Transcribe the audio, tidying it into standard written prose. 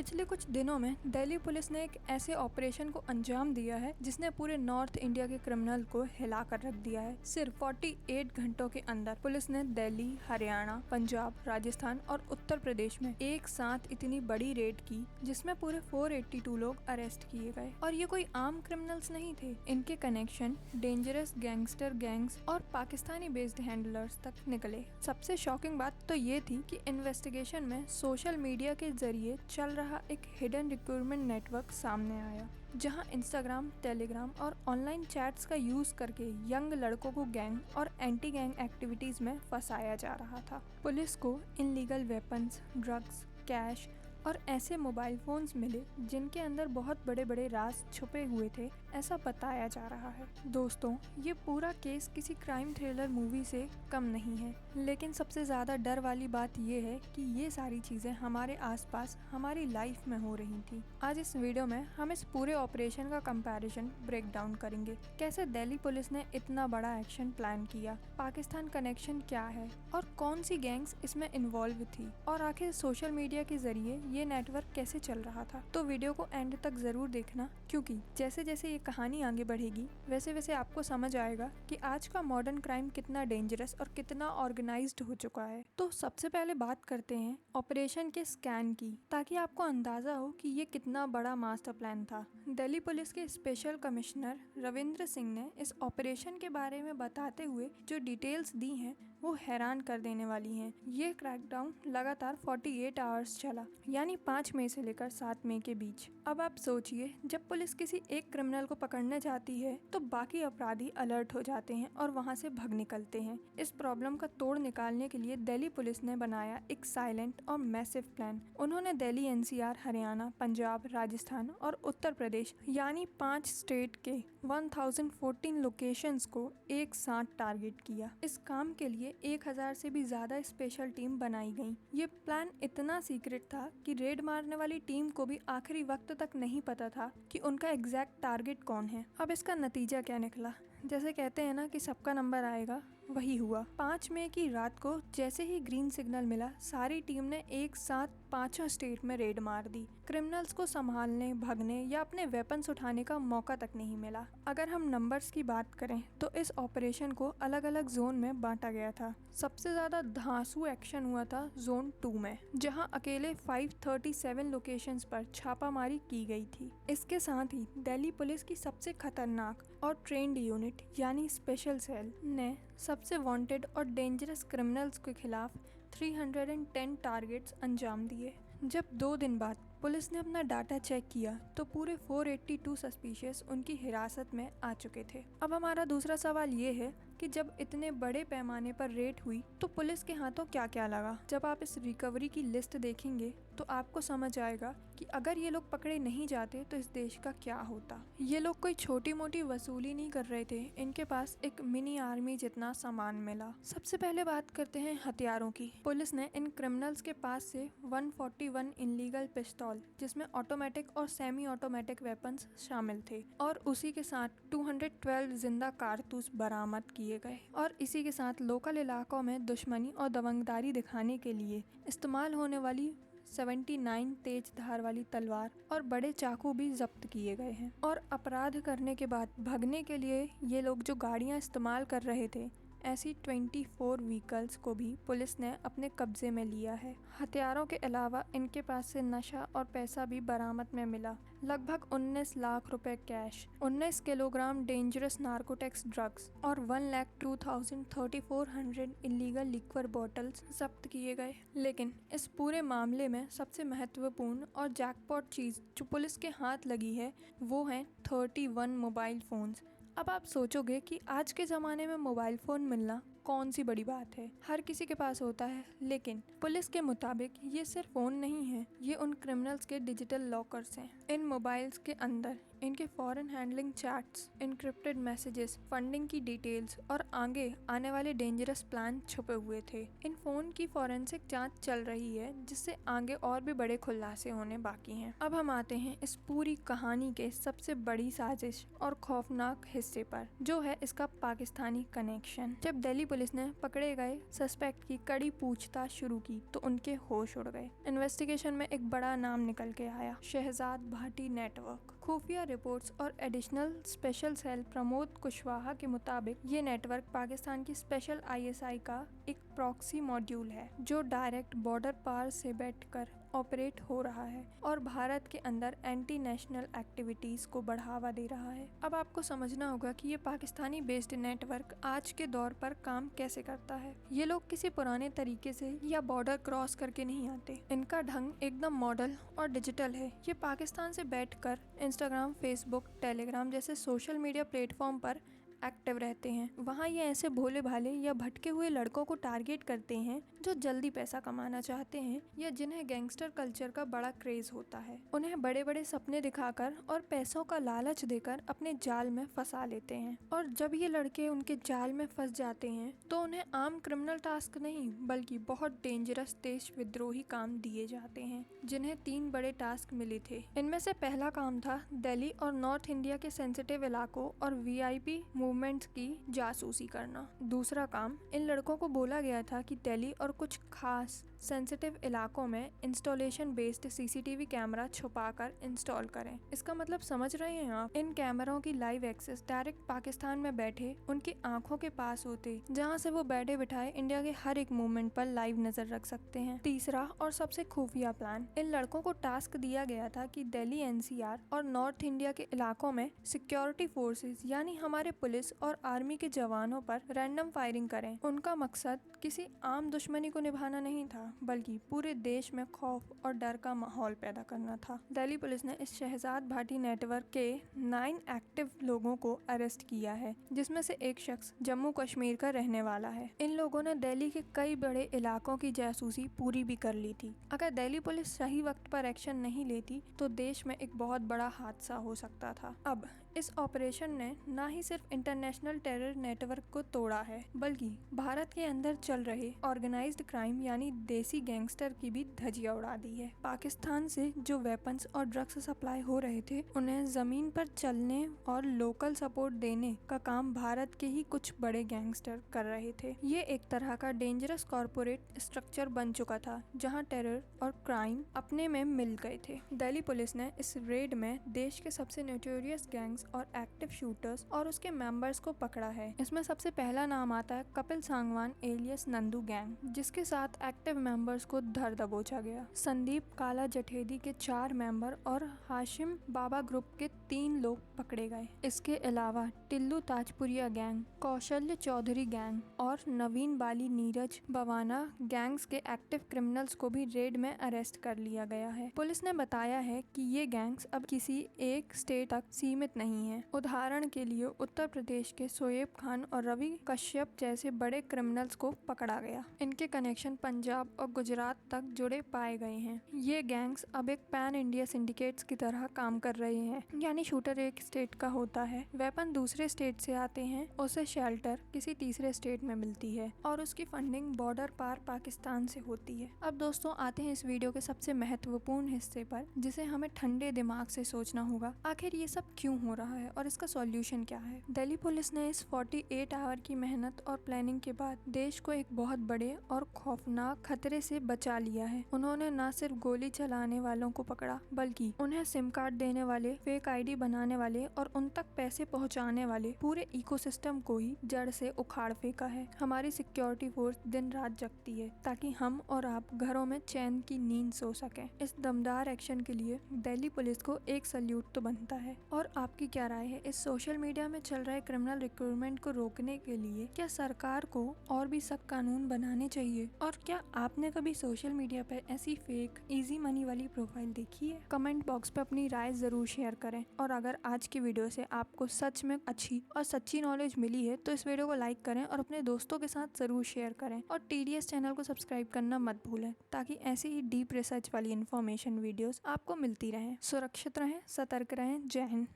पिछले कुछ दिनों में दिल्ली पुलिस ने एक ऐसे ऑपरेशन को अंजाम दिया है जिसने पूरे नॉर्थ इंडिया के क्रिमिनल को हिला कर रख दिया है। सिर्फ 48 घंटों के अंदर पुलिस ने दिल्ली, हरियाणा, पंजाब, राजस्थान और उत्तर प्रदेश में एक साथ इतनी बड़ी रेड की जिसमें पूरे 482 लोग अरेस्ट किए गए। और ये कोई आम क्रिमिनल्स नहीं थे, इनके कनेक्शन डेंजरस गैंगस्टर गैंग्स और पाकिस्तानी बेस्ड हैंडलर्स तक निकले। सबसे शॉकिंग बात तो ये थी कि इन्वेस्टिगेशन में सोशल मीडिया के जरिए चल रहा एक हिडन रिक्रूटमेंट नेटवर्क सामने आया, जहां इंस्टाग्राम, टेलीग्राम और ऑनलाइन चैट्स का यूज करके यंग लड़कों को गैंग और एंटी गैंग एक्टिविटीज में फंसाया जा रहा था। पुलिस को इनलीगल वेपन्स, ड्रग्स, कैश और ऐसे मोबाइल फोन्स मिले जिनके अंदर बहुत बड़े बड़े राज छुपे हुए थे, ऐसा बताया जा रहा है। दोस्तों, ये पूरा केस किसी क्राइम थ्रिलर मूवी से कम नहीं है, लेकिन सबसे ज़्यादा डर वाली बात ये है कि ये सारी चीज़ें हमारे आसपास हमारी लाइफ में हो रही थी। आज इस वीडियो में हम इस पूरे ऑपरेशन का कंपैरिजन ब्रेक डाउन करेंगे। कैसे दिल्ली पुलिस ने इतना बड़ा एक्शन प्लान किया, पाकिस्तान कनेक्शन क्या है और कौन सी गैंग्स इसमें इन्वॉल्व थी, और आखिर सोशल मीडिया के जरिए ये नेटवर्क कैसे चल रहा था। तो वीडियो को एंड तक जरूर देखना, क्योंकि जैसे जैसे ये कहानी आगे बढ़ेगी वैसे वैसे आपको समझ आएगा कि आज का मॉडर्न क्राइम कितना डेंजरस और कितना ऑर्गेनाइज्ड हो चुका है। तो सबसे पहले बात करते हैं ऑपरेशन के स्कैन की, ताकि आपको अंदाजा हो कि ये कितना बड़ा मास्टर प्लान था। दिल्ली पुलिस के स्पेशल कमिश्नर रविंद्र सिंह ने इस ऑपरेशन के बारे में बताते हुए जो डिटेल्स दी हैं वो हैरान कर देने वाली हैं। ये क्रैकडाउन लगातार 48 आवर्स चला, यानी 5 मई से लेकर 7 मई के बीच। अब आप सोचिए, जब पुलिस किसी एक क्रिमिनल को पकड़ने जाती है तो बाकी अपराधी अलर्ट हो जाते हैं और वहां से भाग निकलते हैं। इस प्रॉब्लम का तोड़ निकालने के लिए दिल्ली पुलिस ने बनाया एक साइलेंट और मैसिव प्लान। उन्होंने दिल्ली, एनसीआर, हरियाणा, पंजाब, राजस्थान और उत्तर प्रदेश यानी 5 स्टेट के 1014 लोकेशंस को एक साथ टारगेट किया। इस काम के लिए 1000 से भी ज्यादा स्पेशल टीम बनाई गई। ये प्लान इतना सीक्रेट था कि रेड मारने वाली टीम को भी आखिरी वक्त तक नहीं पता था कि उनका एग्जैक्ट टारगेट कौन है। अब इसका नतीजा क्या निकला? जैसे कहते हैं ना कि सबका नंबर आएगा, वही हुआ। 5 मई की रात को जैसे ही ग्रीन सिग्नल मिला, सारी टीम ने एक साथ 5 स्टेट में रेड मार दी। क्रिमिनल्स को संभालने, भागने या अपने वेपन्स उठाने का मौका तक नहीं मिला। अगर हम नंबर्स की बात करें तो इस ऑपरेशन को अलग अलग जोन में बांटा गया था। सबसे ज्यादा धांसू एक्शन हुआ था जोन 2 में, जहां अकेले 537 लोकेशंस पर छापामारी की गई थी। इसके साथ ही दिल्ली पुलिस की सबसे खतरनाक और ट्रेंड यूनिट यानी स्पेशल सेल ने सबसे वांटेड और डेंजरस क्रिमिनल्स के खिलाफ 310 टारगेट्स अंजाम दिए। जब 2 दिन बाद पुलिस ने अपना डाटा चेक किया तो पूरे 482 सस्पिशियस उनकी हिरासत में आ चुके थे। अब हमारा दूसरा सवाल ये है कि जब इतने बड़े पैमाने पर रेड हुई तो पुलिस के हाथों क्या क्या लगा। जब आप इस रिकवरी की लिस्ट देखेंगे तो आपको समझ आएगा कि अगर ये लोग पकड़े नहीं जाते तो इस देश का क्या होता। ये लोग कोई छोटी मोटी वसूली नहीं कर रहे थे, इनके पास एक मिनी आर्मी जितना सामान मिला। सबसे पहले बात करते हैं हथियारों की। पुलिस ने इन क्रिमिनल्स के पास से 141 इनलीगल पिस्तौल, जिसमें ऑटोमेटिक और सेमी ऑटोमेटिक वेपन्स शामिल थे, और उसी के साथ 212 जिंदा कारतूस बरामद किए गए। और इसी के साथ लोकल इलाकों में दुश्मनी और दबंगदारी दिखाने के लिए इस्तेमाल होने वाली 79 तेज धार वाली तलवार और बड़े चाकू भी जब्त किए गए हैं। और अपराध करने के बाद भागने के लिए ये लोग जो गाड़ियां इस्तेमाल कर रहे थे, ऐसी 24 व्हीकल्स को भी पुलिस ने अपने कब्जे में लिया है। हथियारों के अलावा इनके पास से नशा और पैसा भी बरामद में मिला। लगभग 19 लाख रुपए cash, 19 kilogram dangerous narcotics drugs और 1,02,3400 इलीगल लिक्वर बॉटल्स जब्त किए गए। लेकिन इस पूरे मामले में सबसे महत्वपूर्ण और जैकपॉट चीज जो पुलिस के हाथ लगी है वो है 31 मोबाइल फोन्स। अब आप सोचोगे कि आज के ज़माने में मोबाइल फ़ोन मिलना कौन सी बड़ी बात है, हर किसी के पास होता है। लेकिन पुलिस के मुताबिक ये सिर्फ फ़ोन नहीं है, ये उन क्रिमिनल्स के डिजिटल लॉकर्स हैं। इन मोबाइल्स के अंदर इनके foreign handling chats, encrypted messages, funding की डिटेल्स और आगे आने वाले डेंजरस प्लान छुपे हुए थे। इन फोन की फॉरेंसिक जांच चल रही है, जिससे आगे और भी बड़े खुलासे होने बाकी हैं। अब हम आते हैं इस पूरी कहानी के सबसे बड़ी साजिश और खौफनाक हिस्से पर, जो है इसका पाकिस्तानी कनेक्शन। जब दिल्ली पुलिस ने पकड़े गए सस्पेक्ट की कड़ी पूछताछ शुरू की तो उनके होश उड़ गए। इन्वेस्टिगेशन में एक बड़ा नाम निकल के आया, शहजाद भाटी नेटवर्क। खुफिया रिपोर्ट्स और additional special cell Pramod Kushwaha के मुताबिक ये नेटवर्क पाकिस्तान की स्पेशल ISI का एक प्रॉक्सी मॉड्यूल है, जो डायरेक्ट बॉर्डर पार से बैठकर ऑपरेट हो रहा है और भारत के अंदर एंटी नेशनल एक्टिविटीज को बढ़ावा दे रहा है। अब आपको समझना होगा कि ये पाकिस्तानी बेस्ड नेटवर्क आज के दौर पर काम कैसे करता है। ये लोग किसी पुराने तरीके से या बॉर्डर क्रॉस करके नहीं आते। इनका ढंग एकदम मॉडल और डिजिटल है। ये पाकिस्तान से बैठकर इंस्टाग्राम, फेसबुक, टेलीग्राम जैसे सोशल मीडिया प्लेटफॉर्म पर एक्टिव रहते हैं। वहाँ ये ऐसे भोले भाले या भटके हुए लड़कों को टारगेट करते हैं जो जल्दी पैसा कमाना चाहते हैं या जिन्हें गैंगस्टर कल्चर का बड़ा क्रेज होता है। उन्हें बड़े बड़े सपने दिखाकर और पैसों का लालच देकर अपने जाल में फंसा लेते हैं, और जब ये लड़के उनके जाल में फंस जाते हैं तो उन्हें आम क्रिमिनल टास्क नहीं बल्कि बहुत डेंजरस देश विद्रोही काम दिए जाते हैं, जिन्हें 3 बड़े टास्क मिले थे। इनमें से पहला काम था दिल्ली और नॉर्थ इंडिया के सेंसिटिव इलाकों और VIP मूवमेंट्स की जासूसी करना। दूसरा काम, इन लड़कों को बोला गया था कि दिल्ली और कुछ खास सेंसिटिव इलाकों में इंस्टॉलेशन बेस्ड CCTV कैमरा छुपाकर इंस्टॉल करें। इसका मतलब समझ रहे हैं आप? इन कैमरों की लाइव एक्सेस डायरेक्ट पाकिस्तान में बैठे उनकी आंखों के पास होते, जहां से वो बैठे बिठाए इंडिया के हर एक मूवमेंट पर लाइव नजर रख सकते हैं। तीसरा और सबसे खुफिया प्लान, इन लड़कों को टास्क दिया गया था कि दिल्ली NCR और नॉर्थ इंडिया के इलाकों में सिक्योरिटी फोर्सेस यानी हमारे पुलिस और आर्मी के जवानों पर रैंडम फायरिंग करें। उनका मकसद किसी आम दुश्मनी को निभाना नहीं था, बल्कि पूरे देश में खौफ और डर का माहौल पैदा करना था। दिल्ली पुलिस ने इस शहजाद भाटी नेटवर्क के 9 एक्टिव लोगों को अरेस्ट किया है, जिसमें से एक शख्स जम्मू कश्मीर का रहने वाला है। इन लोगों ने दिल्ली के कई बड़े इलाकों की जासूसी पूरी भी कर ली थी। अगर दिल्ली पुलिस सही वक्त पर एक्शन नहीं लेती तो देश में एक बहुत बड़ा हादसा हो सकता था। अब इस ऑपरेशन ने न ही सिर्फ इंटरनेशनल टेरर नेटवर्क को तोड़ा है, बल्कि भारत के अंदर चल रहे ऑर्गेनाइज्ड क्राइम यानी देसी गैंगस्टर की भी धज्जियां उड़ा दी है। पाकिस्तान से जो वेपन्स और ड्रग्स सप्लाई हो रहे थे, उन्हें जमीन पर चलने और लोकल सपोर्ट देने का काम भारत के ही कुछ बड़े गैंगस्टर कर रहे थे। ये एक तरह का डेंजरस कॉर्पोरेट स्ट्रक्चर बन चुका था, जहां टेरर और क्राइम अपने में मिल गए थे। दिल्ली पुलिस ने इस रेड में देश के सबसे नोटोरियस गैंग्स और एक्टिव शूटर्स और उसके मेंबर्स को पकड़ा है। इसमें सबसे पहला नाम आता है कपिल सांगवान एलियस नंदू गैंग, जिसके साथ एक्टिव मेंबर्स को धर दबोचा गया। संदीप काला जठेदी के 4 मेंबर और हाशिम बाबा ग्रुप के 3 लोग पकड़े गए। इसके अलावा टिल्लू ताजपुरिया गैंग, कौशल्य चौधरी गैंग और नवीन बाली नीरज बवाना गैंग्स के एक्टिव क्रिमिनल्स को भी रेड में अरेस्ट कर लिया गया है। पुलिस ने बताया है कि ये गैंग्स अब किसी एक स्टेट तक सीमित नहीं है। उदाहरण के लिए उत्तर प्रदेश के शोएब खान और रवि कश्यप जैसे बड़े क्रिमिनल्स को पकड़ा गया। इनके कनेक्शन पंजाब और गुजरात तक जुड़े पाए गए हैं। ये गैंग्स अब एक पैन इंडिया सिंडिकेट्स की तरह काम कर रहे हैं, यानी शूटर एक स्टेट का होता है, वेपन दूसरे स्टेट से आते हैं, उसे शेल्टर किसी तीसरे स्टेट में मिलती है और उसकी फंडिंग बॉर्डर पार पाकिस्तान से होती है। अब दोस्तों आते हैं इस वीडियो के सबसे महत्वपूर्ण हिस्से पर, जिसे हमें ठंडे दिमाग से सोचना होगा। आखिर ये सब क्यों हो रहा है और इसका सॉल्यूशन क्या है? दिल्ली पुलिस ने इस 48 आवर की मेहनत और प्लानिंग के बाद देश को एक बहुत बड़े और खौफनाक खतरे से बचा लिया है। उन्होंने न सिर्फ गोली चलाने वालों को पकड़ा, बल्कि उन्हें सिम कार्ड देने वाले, फेक ID बनाने वाले और उन तक पैसे पहुंचाने वाले पूरे इकोसिस्टम को ही जड़ से उखाड़ फेंका है। हमारी सिक्योरिटी फोर्स दिन रात जगती है ताकि हम और आप घरों में चैन की नींद सो सकें। इस दमदार एक्शन के लिए दिल्ली पुलिस को एक सल्यूट तो बनता है। और आपकी क्या राय है? इस सोशल मीडिया में चल रहे क्रिमिनल रिक्रूटमेंट को रोकने के लिए क्या सरकार को और भी सख्त कानून बनाने चाहिए? और क्या आपने कभी सोशल मीडिया पर ऐसी फेक इजी मनी वाली प्रोफाइल देखी है? कमेंट बॉक्स पे अपनी राय जरूर शेयर करें। और अगर आज की वीडियो से आपको सच में अच्छी और सच्ची नॉलेज मिली है तो इस वीडियो को लाइक करें और अपने दोस्तों के साथ जरूर शेयर करें। और TDS चैनल को सब्सक्राइब करना मत भूलें, ताकि ऐसी ही डीप रिसर्च वाली इन्फॉर्मेशन वीडियोस आपको मिलती रहें। सुरक्षित रहें, सतर्क रहें। जय हिंद।